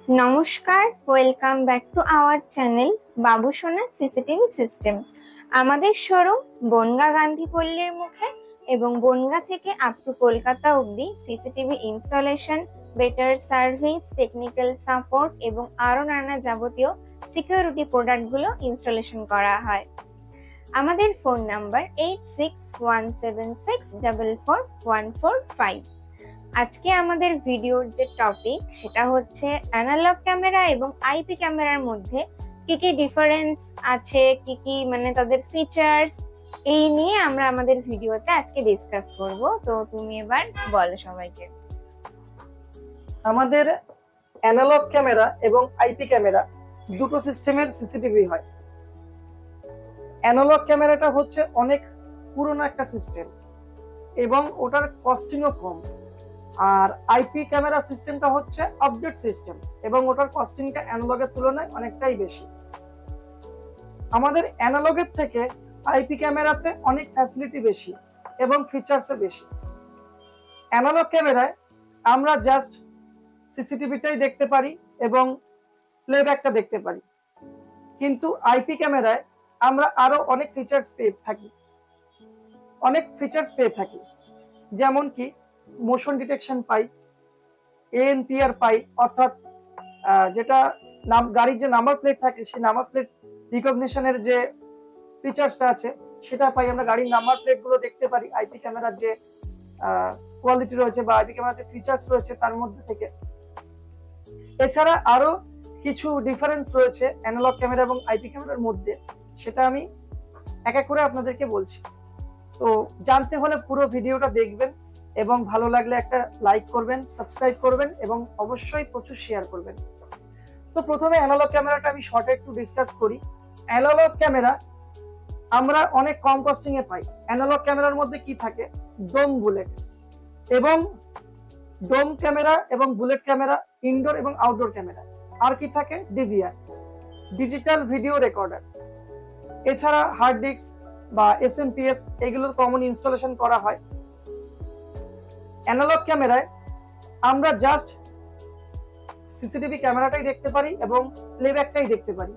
নমস্কার, welcome back to our channel বাবু সোনা CCTV system. আমাদের শোরুম বনগাঁ গান্ধী পল্লীর মুখে এবং বনগাঁ থেকে আপ টু কলকাতা অবধি CCTV installation, better service, technical support এবং আরো নানা যাবতীয় সিকিউরিটি প্রোডাক্টগুলো ইনস্টলেশন করা হয়। আমাদের ফোন নাম্বার 8617644145। আজকে আমাদের ভিডিওর যে টপিক সেটা হচ্ছে অ্যানালগ ক্যামেরা এবং আইপি ক্যামেরার মধ্যে কি কি ডিফারেন্স আছে, কি কি মানে তাদের ফিচার্স, এই নিয়ে আমরা আমাদের ভিডিওতে আজকে ডিসকাস করব। তো তুমি এবার বলো সবাইকে। আমাদের অ্যানালগ ক্যামেরা এবং আইপি ক্যামেরা দুটো সিস্টেমের সিসিটিভি হয়। অ্যানালগ ক্যামেরাটা হচ্ছে অনেক পুরনো একটা সিস্টেম এবং ওটার কস্টিংও কম, আর আইপি ক্যামেরা সিস্টেমটা হচ্ছে আপডেট সিস্টেম এবং ওটার কস্টিংটা অ্যানালগের তুলনায় অনেকটাই বেশি। আমাদের অ্যানালগের থেকে আইপি ক্যামেরাতে অনেক ফ্যাসিলিটি বেশি এবং ফিচার্সও বেশি। অ্যানালগ ক্যামেরায় আমরা জাস্ট সিসিটিভিটাই দেখতে পারি এবং প্লেব্যাকটা দেখতে পারি, কিন্তু আইপি ক্যামেরায় আমরা আরো অনেক ফিচার্স পেয়ে থাকি, যেমন কি মোশন ডিটেকশন পাই, এএনপিআর পাই, অর্থাৎ যেটা গাড়ির যে নাম্বার প্লেট থাকে সেই নাম্বার প্লেট রিকগনিশনের যে ফিচার্সটা আছে সেটা পাই। আমরা গাড়ির নাম্বার প্লেট গুলো দেখতে পারি আইপি ক্যামেরার যে কোয়ালিটি রয়েছে বা আইপি ক্যামেরার যে ফিচার্স রয়েছে তার মধ্যে থেকে। এছাড়া আরো কিছু ডিফারেন্স রয়েছে অ্যানালগ ক্যামেরা এবং আইপি ক্যামেরার মধ্যে, সেটা আমি এক এক করে আপনাদেরকে বলছি। তো জানতে হলে পুরো ভিডিওটা দেখবেন এবং ভালো লাগলে একটা লাইক করবেন, সাবস্ক্রাইব করবেন এবং অবশ্যই প্রচুর শেয়ার করবেন। তো প্রথমে অ্যানালগ ক্যামেরাটা আমি শর্টে একটু ডিসকাস করি। অ্যানালগ ক্যামেরা আমরা অনেক কম কস্টিং এ পাই। অ্যানালগ ক্যামেরার মধ্যে কি থাকে? ডোম বুলেট এবং ডোম ক্যামেরা এবং বুলেট ক্যামেরা, ইনডোর এবং আউটডোর ক্যামেরা। আর কি থাকে? DVR, digital video recorder. এছাড়া হার্ড ডিস্ক বা এসএমপিএস এগুলোর কমন ইনস্টলেশন করা হয়। অ্যানালগ ক্যামেরায় আমরা জাস্ট সিসিটিভি ক্যামেরাটাই দেখতে পারি এবং প্লেব্যাকটাই দেখতে পারি,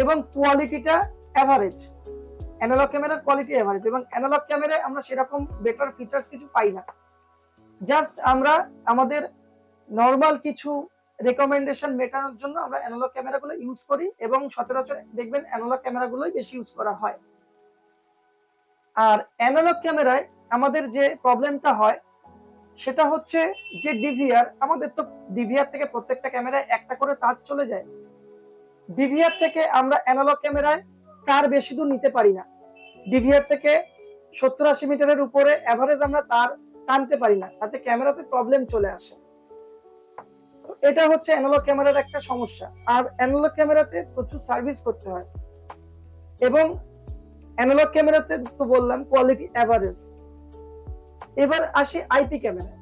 এবং কোয়ালিটিটা এভারেজ। অ্যানালগ ক্যামেরার কোয়ালিটি এভারেজ এবং অ্যানালগ ক্যামেরায় আমরা সেরকম বেটার ফিচার্স কিছু পাই না। জাস্ট আমরা আমাদের নর্মাল কিছু রেকমেন্ডেশন মেটানোর জন্য আমরা অ্যানালগ ক্যামেরাগুলো ইউজ করি এবং সচরাচর দেখবেন অ্যানালগ ক্যামেরাগুলোই বেশি ইউজ করা হয়। আর অ্যানালগ ক্যামেরায় আমাদের যে প্রবলেমটা হয় সেটা হচ্ছে যে ডিভিআর, আমাদের তো ডিভিআর থেকে প্রত্যেকটা ক্যামেরায় একটা করে তার চলে যায়। ডিভিআর থেকে আমরা অ্যানালগ ক্যামেরায় তার বেশি দূর নিতে পারি না। ডিভিআর থেকে 70-80 মিটারের উপরে এভারেজ আমরা তার টানতে পারি না, তাতে ক্যামেরাতে প্রবলেম চলে আসে। এটা হচ্ছে অ্যানালগ ক্যামেরার একটা সমস্যা। আর অ্যানালগ ক্যামেরাতে প্রচুর সার্ভিস করতে হয় এবং অ্যানালগ ক্যামেরাতে তো বললাম কোয়ালিটি এভারেজ। এবার আসি আইপি ক্যামেরা।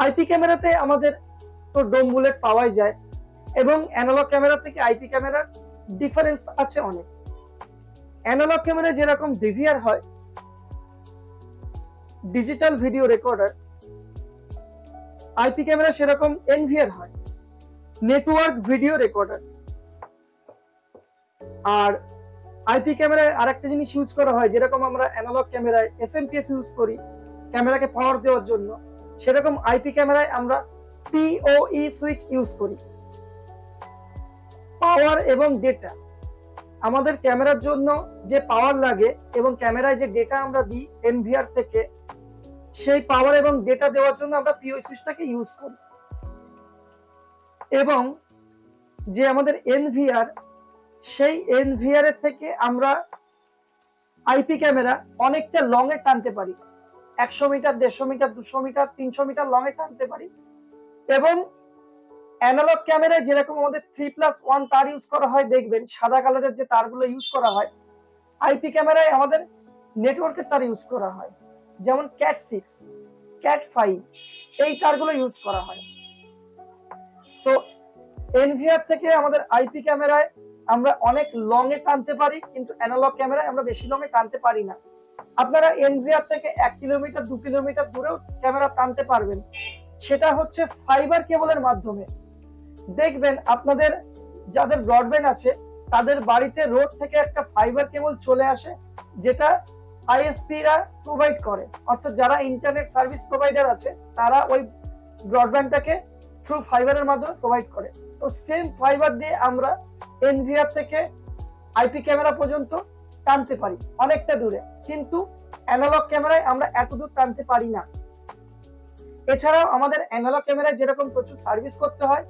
আইপি ক্যামেরাতে আমাদের তো ডোম বুলেট পাওয়াই যায় এবং অ্যানালগ ক্যামেরা থেকে আইপি ক্যামেরার ডিফারেন্স আছে অনেক। অ্যানালগ ক্যামেরা যেরকম ডিভিআর হয়, digital video recorder, IP camera সেরকম এনভিআর হয়, নেটওয়ার্ক ভিডিও রেকর্ডার। আর আইপি ক্যামেরায় আরেকটা জিনিস ইউজ করা হয়, যেরকম আমরা অ্যানালগ ক্যামেরায় এসএমপিএস ইউজ করি ক্যামেরাকে পাওয়ার দেওয়ার জন্য, সেরকম আইপি ক্যামেরায় আমরা পিওই সুইচ ইউজ করি, পাওয়ার এবং ডেটা। আমাদের ক্যামেরার জন্য যে পাওয়ার লাগে এবং ক্যামেরায় যে ডেটা আমরা দিই এনভিআর থেকে, সেই পাওয়ার এবং ডেটা দেওয়ার জন্য আমরা পিওই সুইচটাকে ইউজ করি। এবং যে আমাদের এনভিআর, সেই এনভিআর এর থেকে আমরা আইপি ক্যামেরা অনেকটা লং এ টানতে পারি, 100 metre, 150 metre, 200 metre, 300 metre long এ টানতে পারি। এবং অ্যানালগ ক্যামেরায় যেরকম আমাদের 3+1 তার ইউজ করা হয়, দেখবেন সাদা কালারের যে তারগুলো ইউজ করা হয়, আইপি ক্যামেরায় আমাদের নেটওয়ার্কের তার ইউজ করা হয়, যেমন ক্যাট 6, ক্যাট 5 এই তারগুলো ইউজ করা হয়। তো এনভিআর থেকে আমাদের আইপি ক্যামেরায় আমরা অনেক লং এ টানতে পারি, কিন্তু অ্যানালগ ক্যামেরায় আমরা বেশি লং এ টানতে পারি না। আপনারা এনভিআর থেকে 1 কিলোমিটার 2 কিলোমিটার দূরেও ক্যামেরা টানতে পারবেন, সেটা হচ্ছে ফাইবার কেবলের মাধ্যমে। দেখবেন আপনাদের যাদের ব্রডব্যান্ড আছে তাদের বাড়িতে রোড থেকে একটা ফাইবার কেবল চলে আসে, যেটা আইএসপি রা প্রোভাইড করে, অর্থাৎ যারা ইন্টারনেট সার্ভিস প্রোভাইডার আছে তারা ওই ব্রডব্যান্ডটাকে থ্রু ফাইবারের মাধ্যমে প্রোভাইড করে। তো সেম ফাইবার দিয়ে আমরা এনভিআর থেকে আইপি ক্যামেরা পর্যন্ত টানতে পারি অনেকটা দূরে, কিন্তু অ্যানালগ ক্যামেরায় আমরা এত দূর টানতে পারি না। এছাড়াও আমাদের অ্যানালগ ক্যামেরায় যেরকম প্রচুর সার্ভিস করতে হয়,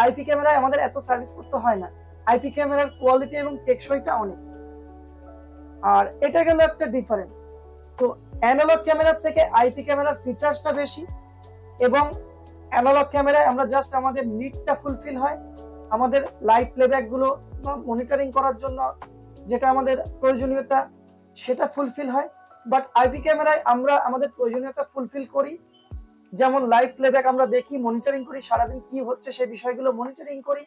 আইপি ক্যামেরায় আমাদের এত সার্ভিস করতে হয় না। আইপি ক্যামেরার কোয়ালিটি এবং টেকসইটা অনেক, আর এটা গেল একটা ডিফারেন্স। তো অ্যানালগ ক্যামেরার থেকে আইপি ক্যামেরার ফিচার্সটা বেশি, এবং অ্যানালগ ক্যামেরায় আমরা জাস্ট আমাদের নিডটা ফুলফিল হয়, আমাদের লাইভ প্লেব্যাক গুলো বা মনিটরিং করার জন্য যেটা আমাদের প্রয়োজনীয়তা সেটা ফুলফিল হয়। বাট আইপি ক্যামেরায় আমরা আমাদের প্রয়োজনীয়তা ফুলফিল করি, যেমন লাইভ প্লেব্যাক আমরা দেখি, মনিটরিং করি, সারাদিন কি হচ্ছে সেই বিষয়গুলো মনিটরিং করি।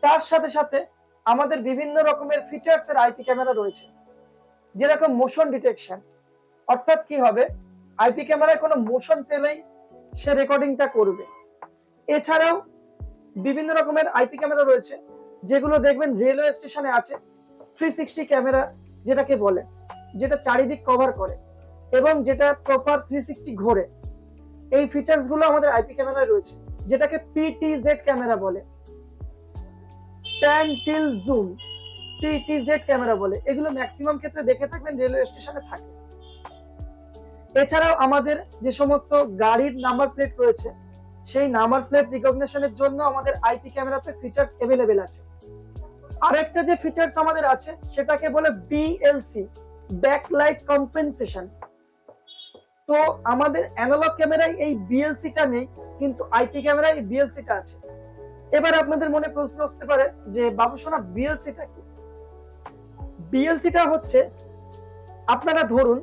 তার সাথে সাথে আমাদের বিভিন্ন রকমের ফিচার্স এর আইপি ক্যামেরা রয়েছে, যেরকম মোশন ডিটেকশন, অর্থাৎ কি হবে, আইপি ক্যামেরায় কোনো মোশন পেলেই সে রেকর্ডিংটা করবে। এছাড়াও বিভিন্ন রকমের আইপি ক্যামেরা রয়েছে যেগুলো দেখবেন রেলওয়ে স্টেশনে আছে, 360 ক্যামেরা যেটাকে বলে, যেটা চারিদিক কভার করে এবং যেটা প্রপার 360 ঘোরে। এই ফিচার্স গুলো আমাদের আইপি ক্যামেরায় রয়েছে, যেটাকে পিটিজেড ক্যামেরা বলে, pan till zoom, PTZ camera বলে। এগুলো ম্যাক্সিমাম ক্ষেত্রে দেখে থাকবেন রেলওয়ে স্টেশনে থাকে। এছাড়াও আমাদের যে সমস্ত গাড়ির নাম্বার প্লেট রয়েছে, সেই নাম্বার প্লেট রিকগনিশনের জন্য আমাদের আইপি ক্যামেরাতে ফিচার্স अवेलेबल আছে। আরেকটা যে ফিচার্স আমাদের আছে সেটাকে বলে বিএলসি, ব্যাকলাইট কম্পেনসেশন। তো আমাদের অ্যানালগ ক্যামেরায় এই বিএলসিটা নেই, কিন্তু আইপি ক্যামেরায় এই বিএলসিটা আছে। এবার আপনাদের মনে প্রশ্ন আসতে পারে যে বাবুসোনা বিএলসিটা কি? বিএলসিটা হচ্ছে, আপনারা ধরুন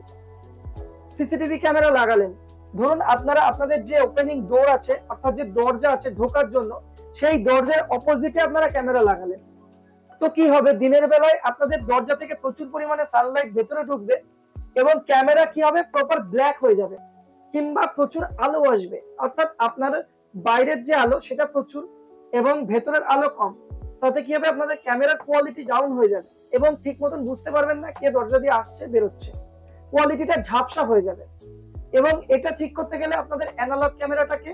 সিসিটিভি ক্যামেরা লাগালেন, ধরুন আপনারা আপনাদের যে ওপেনিং ডোর আছে, অর্থাৎ যে দরজা আছে ঢোকার জন্য, সেই দরজার অপোজিটে আপনারা ক্যামেরা লাগালেন। তো কি হবে, দিনের বেলায় আপনাদের দরজা থেকে প্রচুর পরিমাণে সানলাইট ভেতরে ঢুকবে এবং ক্যামেরা কি হবে, প্রপার ব্ল্যাক হয়ে যাবে, কিংবা প্রচুর আলো আসবে, অর্থাৎ আপনার বাইরের যে আলো সেটা প্রচুর এবং ভেতরের আলো কম। তাতে কি হবে, আপনাদের ক্যামেরার কোয়ালিটি ডাউন হয়ে যাবে এবং ঠিক মতন বুঝতে পারবেন না কে দরজা দিয়ে আসছে বেরোচ্ছে, কোয়ালিটিটা ঝাপসা হয়ে যাবে। এবং এটা ঠিক করতে গেলে আপনাদের অ্যানালগ ক্যামেরাটাকে,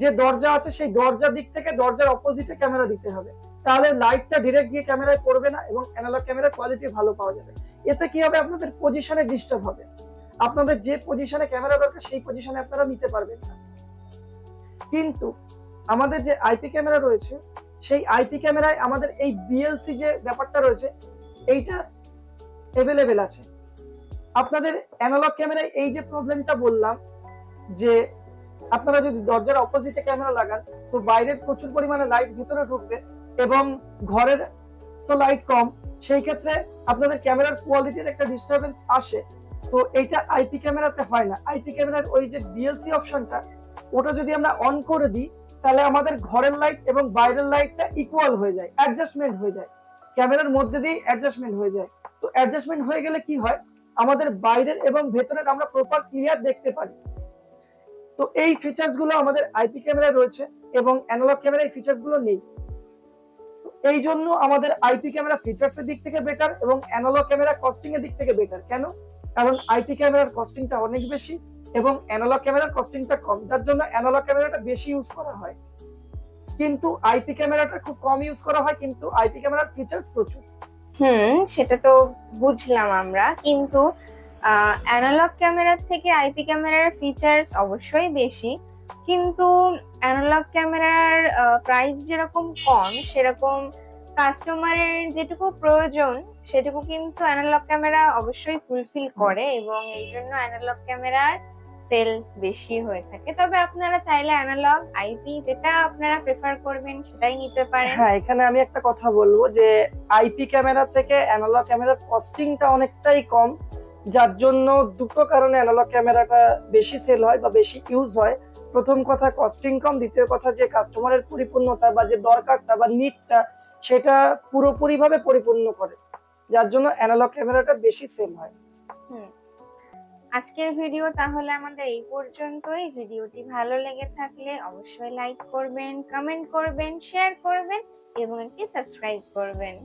যে দরজা আছে সেই দরজার দিক থেকে দরজার অপোজিটে ক্যামেরা দিতে হবে, তাহলে লাইটটা ডিরেক্ট গিয়ে ক্যামেরায় পড়বে না এবং অ্যানালগ ক্যামেরার কোয়ালিটি ভালো পাওয়া যাবে। এতে কি হবে, আপনাদের পজিশনে ডিস্টার্ব হবে, আপনাদের যে পজিশনে ক্যামেরা দরকার সেই পজিশনে আপনারা নিতে পারবেন না। কিন্তু আমাদের যে আইপি ক্যামেরা রয়েছে, সেই আইপি ক্যামেরায় আমাদের এই বিএলসি যে ব্যাপারটা রয়েছে এইটা अवेलेबल আছে। আপনাদের অ্যানালগ ক্যামেরায় এই যে প্রবলেমটা বললাম, যে আপনারা যদি দরজার অপোজিটে ক্যামেরা লাগান তো বাইরের প্রচুর পরিমাণে লাইট ভিতরে ঢুকবে এবং ঘরের তো লাইট কম, সেই ক্ষেত্রে আপনাদের ক্যামেরার কোয়ালিটির একটা ডিস্টারবেন্স আসে। তো এইটা আইপি ক্যামেরাতে হয় না। আইপি ক্যামেরার ওই যে বিএলসি অপশনটা, ওটা যদি আমরা অন করে দিই তাহলে আমাদের ঘরের লাইট এবং বাইরের লাইটটা ইকুয়াল হয়ে যায়, অ্যাডজাস্টমেন্ট হয়ে যায়, ক্যামেরার মধ্যে দিয়ে অ্যাডজাস্টমেন্ট হয়ে যায়। তো অ্যাডজাস্টমেন্ট হয়ে গেলে কি হয়, আমাদের বাইরের এবং ভেতরের আমরা প্রপার ক্লিয়ার দেখতে পারি। তো এই ফিচার্স গুলো আমাদের আইপি ক্যামেরায় রয়েছে এবং অ্যানালগ ক্যামেরায় এই ফিচার্স গুলো নেই। এই জন্য আমাদের আইপি ক্যামেরা ফিচার্স এর দিক থেকে বেটার এবং অ্যানালগ ক্যামেরা কস্টিং এর দিক থেকে বেটার। কেন? কারণ আইপি ক্যামেরার কস্টিংটা অনেক বেশি এবং অ্যানালগ ক্যামেরার কস্টিংটা কম, যার জন্য অ্যানালগ ক্যামেরাটা বেশি ইউজ করা হয়, কিন্তু আইপি ক্যামেরাটা খুব কম ইউজ করা হয়, কিন্তু আইপি ক্যামেরার ফিচার্স প্রচুর। সেটা তো বুঝলাম আমরা, কিন্তু অ্যানালগ ক্যামেরার থেকে আইপি ক্যামেরার ফিচার্স অবশ্যই বেশি, কিন্তু অ্যানালগ ক্যামেরার প্রাইস যেরকম কম, সেরকম কাস্টমারের যেটুকু প্রয়োজন সেটুকু কিন্তু অ্যানালগ ক্যামেরা অবশ্যই ফুলফিল করে এবং এই জন্য অ্যানালগ ক্যামেরার সেল বেশি হয়ে থাকে। তবে আপনারা চাইলে অ্যানালগ আইপি যেটা আপনারা প্রেফার করবেন সেটাই নিতে পারেন। হ্যাঁ, এখানে আমি একটা কথা বলবো যে আইপি ক্যামেরা থেকে অ্যানালগ ক্যামেরার কস্টিংটা অনেকটাই কম, যার জন্য দুটো কারণে অ্যানালগ ক্যামেরাটা বেশি সেল হয় বা বেশি ইউজ হয়। প্রথম কথা কস্টিং কম, দ্বিতীয় কথা যে কাস্টমারের পরিপূর্ণতা বা যে দরকারটা বা নিডটা সেটা পুরোপুরি ভাবে পরিপূর্ণ করে, যার জন্য অ্যানালগ ক্যামেরাটা বেশি সেল হয়। আজকের ভিডিও তাহলে আমাদের এই পর্যন্তই। ভিডিওটি ভালো লেগে থাকলে অবশ্যই লাইক করবেন, কমেন্ট করবেন, শেয়ার করবেন এবং একটি সাবস্ক্রাইব করবেন।